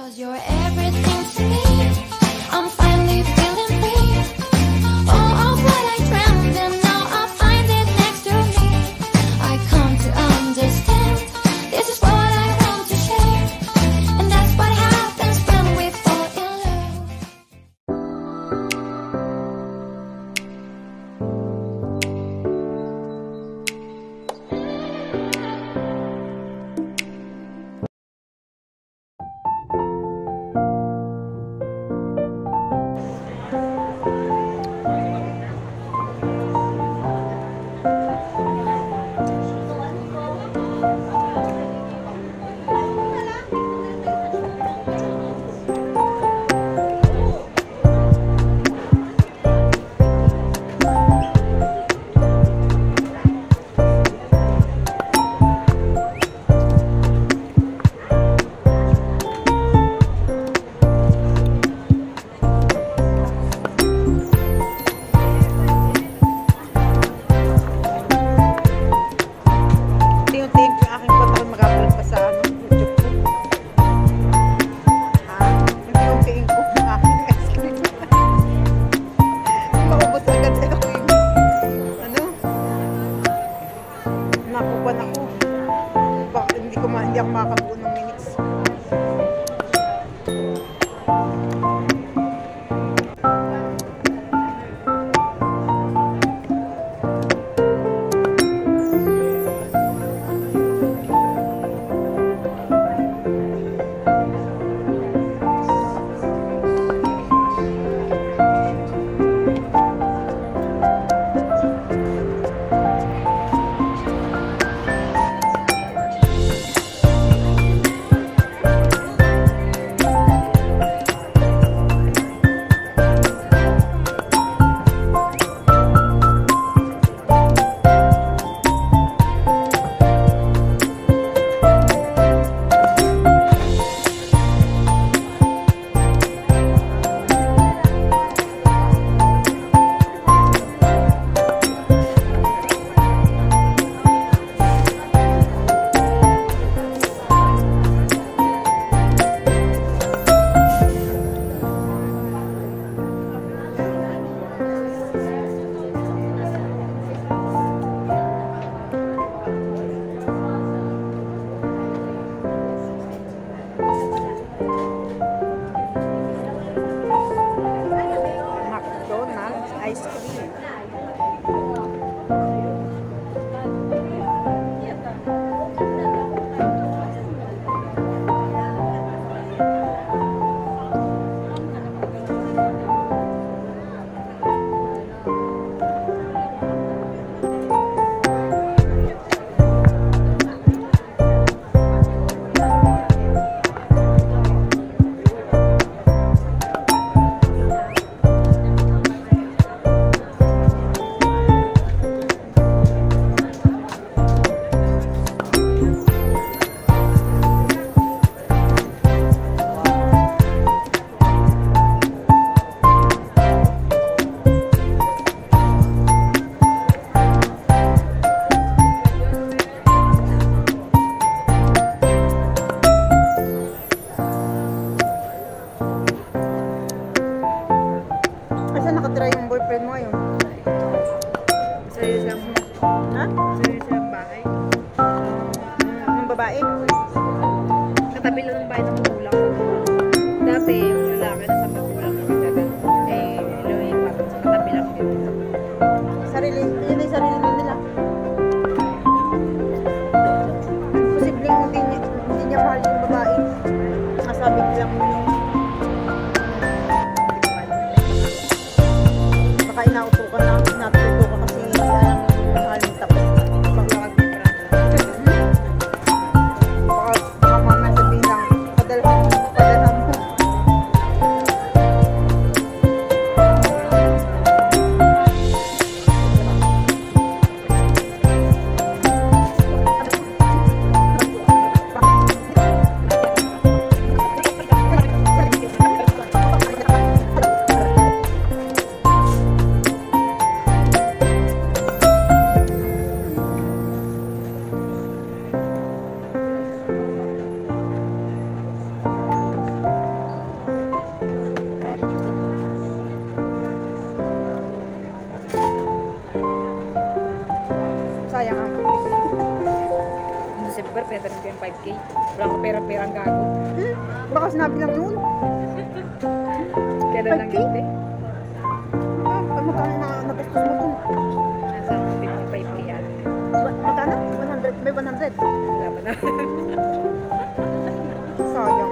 'Cause you're everything to me. I'm finally feeling free. All of what I dreamed, and now I find it next to me. I come to understand this is what I want to share, and that's what happens when we fall in love. 5K. Wala ka pera-perang gago. Baka sinabi lang noon. Kailan lang 5K? yun eh. Magkano na nagastos mo dun? Nasa 55K yan. Magkano? 100? May 100? Wala ba na? Sayang.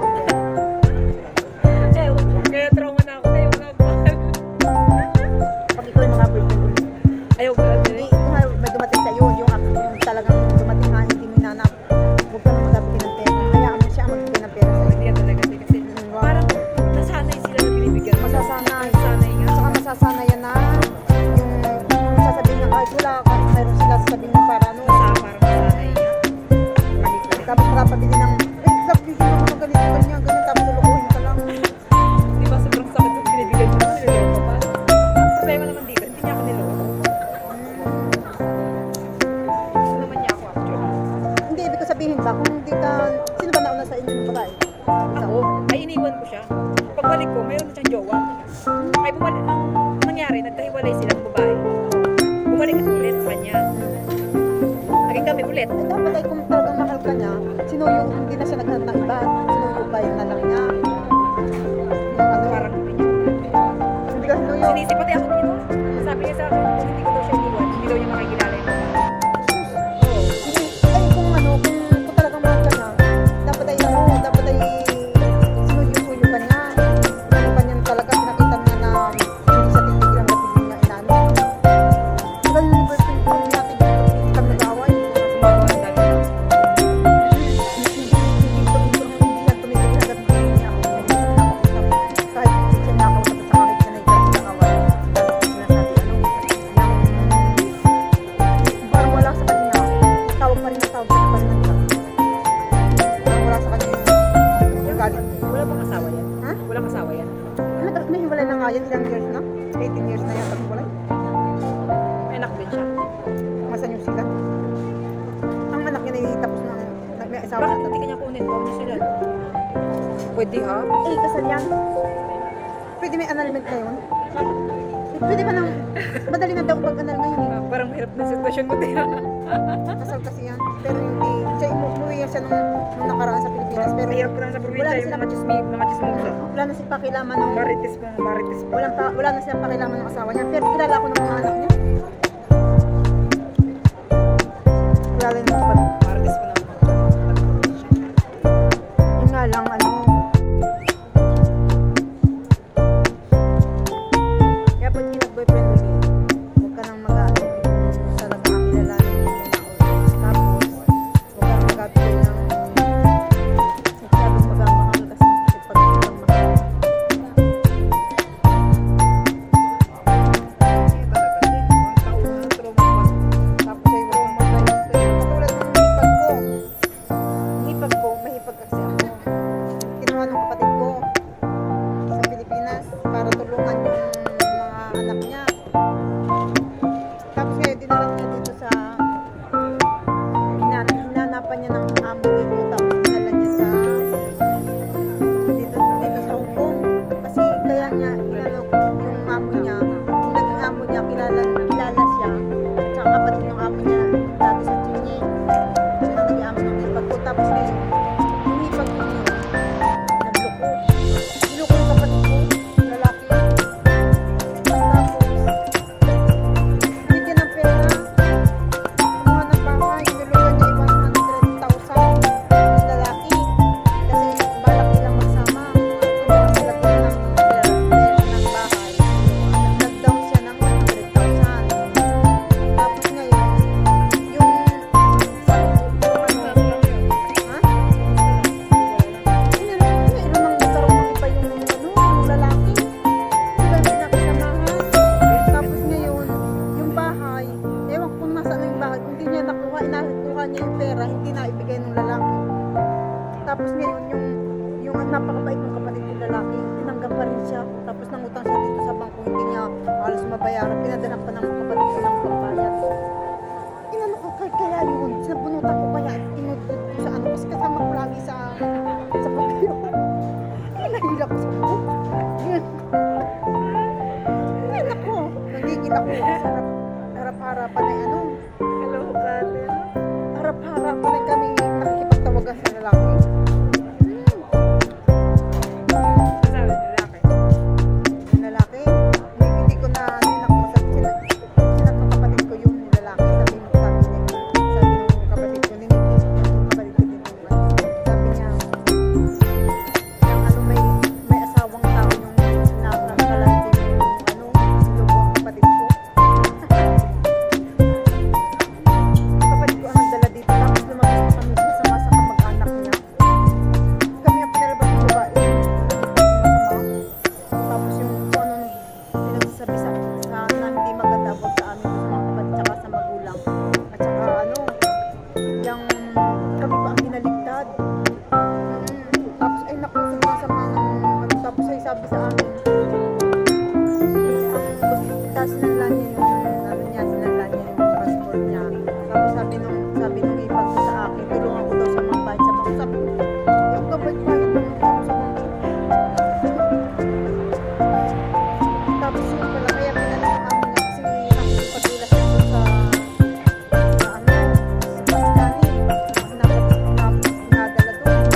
Kaya trauma na ako na yung mga mahal. Pag ikaw yung mga boyfriend ulit. Ayaw ko lang Hindi, ito nga may dumating sa'yo. Yung talagang dumating nga, hindi mo hinanap. Huwag ka na magabigay ng pera. Hayaan mo siya ang magbigay ng pera sa'yo. Hindi yan talaga kasi parang nasanay sila na binibigyan. Masasanay. Nasanay nga. Saka masasanayan na yung sasabihin niya kahit wala ka, mayroon sila sasabihin niya para ano. Parang nasanay nga. Tapos makapabili ng, love, bigyan mo ng ganito, ganyan, ganyan, tapos lulukuhin ka lang. Di ba sobrang sakit yung binibigyan mo? Niloloko pa. Ang problema naman dito, hindi niya ako niloloko. Gusto naman niya ako actually. Hindi, ibig ko sabihin ba, kung hindi ka, sino ba nauna sa inyo yung babae? Ako, ay iniwan ko siya. Pagbalik ko, mayroon na siyang jowa. Ay bumalik, ang nangyari, nagkahiwalay silang babae. Bumalik ako ulit sa kanya. Naging kami ulit. Eh, dapat ay kung talagang mahal ka niya, sinuyo, hindi na siya naghanap ng iba, sinuyo ba yung nalang niya? Yung ano, Parang hindi niya. hindi ka sinuyo. Sinisip pati ako dito. Sabi niya sa akin, kung hindi ko daw siya iniwan, hindi daw niya makikilala yung babae. Hindi, ay kung ano, kung talagang mahal ka niya, dapat ay ano, dapat ay sinuyo-suyo ka niya. Ano ka niya talaga, pinakita niya na hindi siya titigil ang natigil niya inano. Ganun yung person ko natin kami nag-away. Gumawa ang dami. Wala bang asawa yan? Ha? Walang asawa yan? Nahiwalay na nga yan, ilang years na? 18 years na yan, naghiwalay. May anak din siya. Masa New Zealand. Ang anak niya na tapos na may asawa. Bakit hindi kanya kunin? Huwag niya sila. Pwede ha? Eh, kasal yan. Pwede may annulment na yun. Pwede ba nang, madali na daw pag-annul ngayon eh. Parang mahirap na sitwasyon mo din. Kasal kasi yan. Pero hindi, siya umuwi yan siya nung nakaraan sa Pilipinas. Pero Mahirap ko lang sa probinsya yung mga chismosa. wala na silang pakilaman ng, Marites pa. wala na silang pakilaman ng asawa niya. Pero kilala ko ng mga anak niya. Kilala yung mga kapatid. Marites pa naman. Yun nga lang, ano. Kaya pag kinag-boyfriend ulit, huwag ka nang mag-ano, talaga ang kilalanin mo muna ulit. Tapos, huwag ka nang mag-abigay ng masyadong magamahal kasi pag mahal. Tapos ay huwag mong mag-ayos. Katulad ng hipag ko, mahipag kasi ako. Kinuha ng kapatid ko sa Pilipinas para tulungan yung mga anak niya. Tapos ngayon dinala niya dito sa hinanapan niya ng amo dito. Tapos dinala niya sa dito sa Hong Kong. Kasi kaya niya inano yung amo niya, yung naging amo niya, kilala siya. At saka kapatid ng amo niya dati sa Chinese. Siya ang naging amo ng hipag ko. Tapos ngayon, yung hipag ko yun, nagloko. Niloko yung kapatid ko, lalaki. Tapos, binigyan ng pera, kumuha ng bahay, nilugan niya yung 100,000 yung lalaki. Kasi balak nilang magsama. Kumuha sila ng pera ng bahay. Nag-down siya ng 100,000. Tapos ngayon, yung ha? Mayroon nang nagkaroon ng iba yung lalaki. Sila yung pinakasamahan. Tapos ngayon, yung bahay, ewan ko kung nasaan na yung bahay. Kung hindi niya nakuha, inakuha niya yung pera, hindi na ibigay ng lalaki. Tapos ngayon, yung napakabait ng kapatid ng lalaki, tinanggap pa rin siya. Tapos nangutang siya dito sa bangko, hindi niya halos mabayaran. Pinadala pa ng kapatid ko ng pambayad. Inano ko kaya yun, sinabunutan ko kaya tinutut ko sa ano, kasi kasama ko lagi sa pagkayo. Nahila ko sa buhok. Ay nako, nagigil ako sa harap-harapan na ano. Hello, Kate. Harap-harapan na kami nakikipagtawagan sa sabi sa amin, tapos sinanlan niya yung, ano niya, sinanlan niya yung passport niya. Tapos sabi nung ipag ko sa akin, tulungan ko daw sa mga bayad sa bangko. Sabi ko, yung kabayad-bayad naman ako sa bangko. Tapos yun pala, kaya pinanong namin niya kasi nakapagpadulas ko sa ano, sa Pakistani. Nadala doon.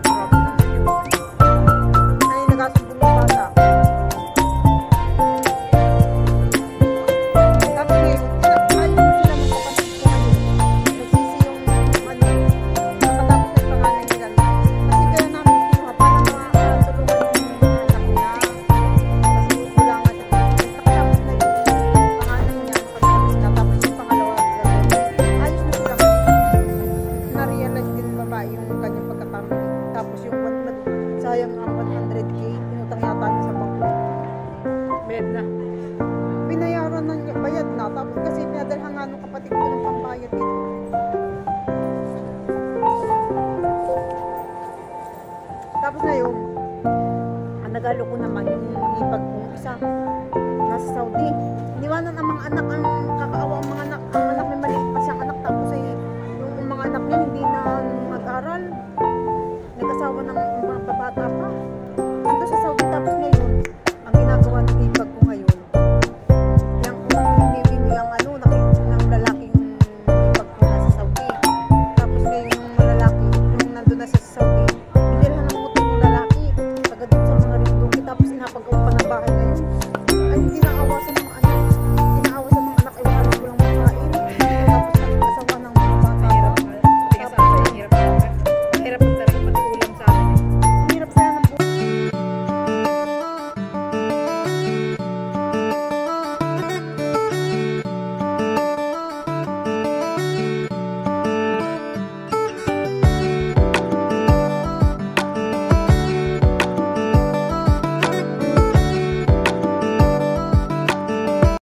Grabe naman yun. Ay, nagasumbong yung bata. Tapos ngayon, ayaw mo sila magkapatid ko ngayon. Nagsisi yung ano, nakatapos na yung pangalan nila. Kasi kaya namin kinuha para tulungan yung anak niya. Kasi wala nga siya. Nakatapos na yung pangalan niya, nakatapos na. Tapos yung pangalawa, ayos na sila. Na-realize din ng babae yung kanyang pagkakamali. Tapos yung sayang ang 100K, inutang yata niya sa bangko. Med na. Binayaran na niya, bayad na. Tapos kasi pinadalhan nga nung kapatid ko ng pambayad dito. Tapos ngayon, ang nagalo ko naman yung ipag kong isa. Nasa Saudi. Iniwanan ang mga anak, ang kakaawa ang mga anak. Ang anak may maliit pa siyang anak. Tapos yung mga anak niya hindi na mag-aral. Nag-asawa ng mga babata pa.